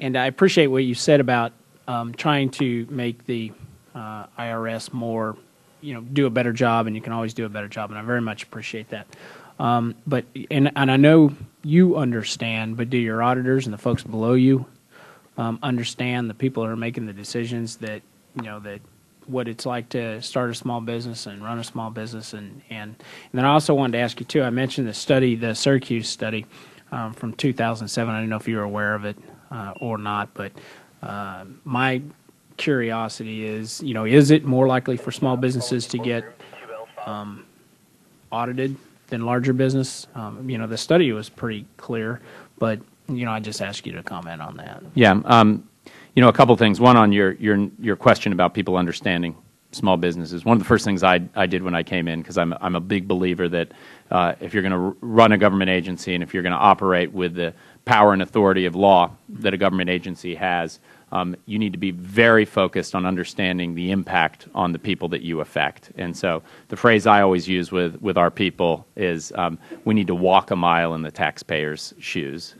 And I appreciate what you said about trying to make the IRS more, do a better job, and you can always do a better job, and I very much appreciate that. But I know you understand, but do your auditors and the folks below you understand, the people that are making the decisions, that that what it's like to start a small business and run a small business, and then I also wanted to ask you too. I mentioned the study, the Syracuse study from 2007. I don't know if you were aware of it or not, but my curiosity is, is it more likely for small businesses to get audited than larger business? The study was pretty clear, but I just ask you to comment on that. Yeah, a couple things. One, on your question about people understanding small businesses. One of the first things I did when I came in, because I'm a big believer that if you're going to run a government agency and if you're going to operate with the power and authority of law that a government agency has, you need to be very focused on understanding the impact on the people that you affect. And so the phrase I always use with our people is we need to walk a mile in the taxpayer's shoes.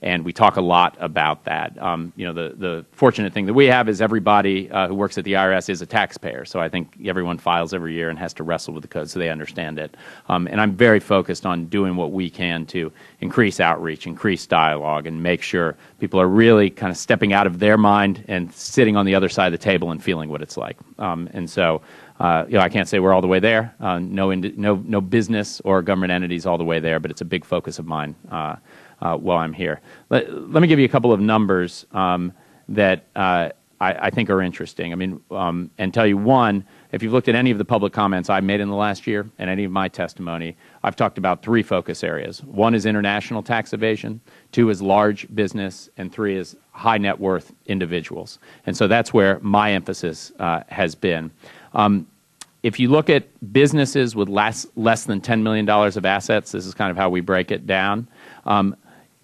And we talk a lot about that. The fortunate thing that we have is everybody who works at the IRS is a taxpayer. So I think everyone files every year and has to wrestle with the code so they understand it. And I'm very focused on doing what we can to increase outreach, increase dialogue, and make sure people are really kind of stepping out of their mind and sitting on the other side of the table and feeling what it's like. And so, I can't say we're all the way there. No business or government entities all the way there, but it's a big focus of mine while I'm here. Let me give you a couple of numbers that I think are interesting. And tell you, one, if you've looked at any of the public comments I've made in the last year and any of my testimony, I've talked about three focus areas. One is international tax evasion, two is large business, and three is high net worth individuals. And so that's where my emphasis has been. If you look at businesses with less than $10 million of assets, this is kind of how we break it down,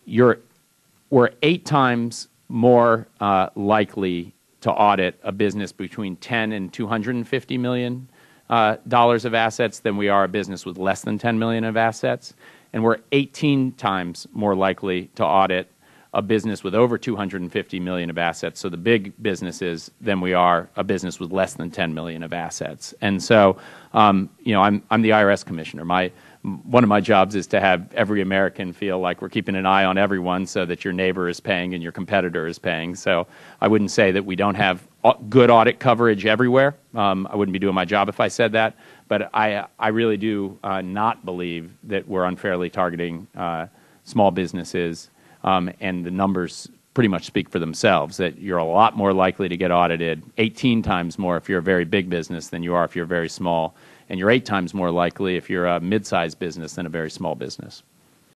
we're 8 times more likely to audit a business between $10 and $250 million of assets than we are a business with less than $10 million of assets. And we're 18 times more likely to audit a business with over $250 million of assets, so the big businesses, than we are a business with less than $10 million of assets. And so, I'm the IRS commissioner. One of my jobs is to have every American feel like we're keeping an eye on everyone so that your neighbor is paying and your competitor is paying. So I wouldn't say that we don't have good audit coverage everywhere. I wouldn't be doing my job if I said that. But I really do not believe that we're unfairly targeting small businesses. And the numbers pretty much speak for themselves, that you're a lot more likely to get audited, 18 times more if you're a very big business than you are if you're very small. And you're 8 times more likely if you're a mid-sized business than a very small business.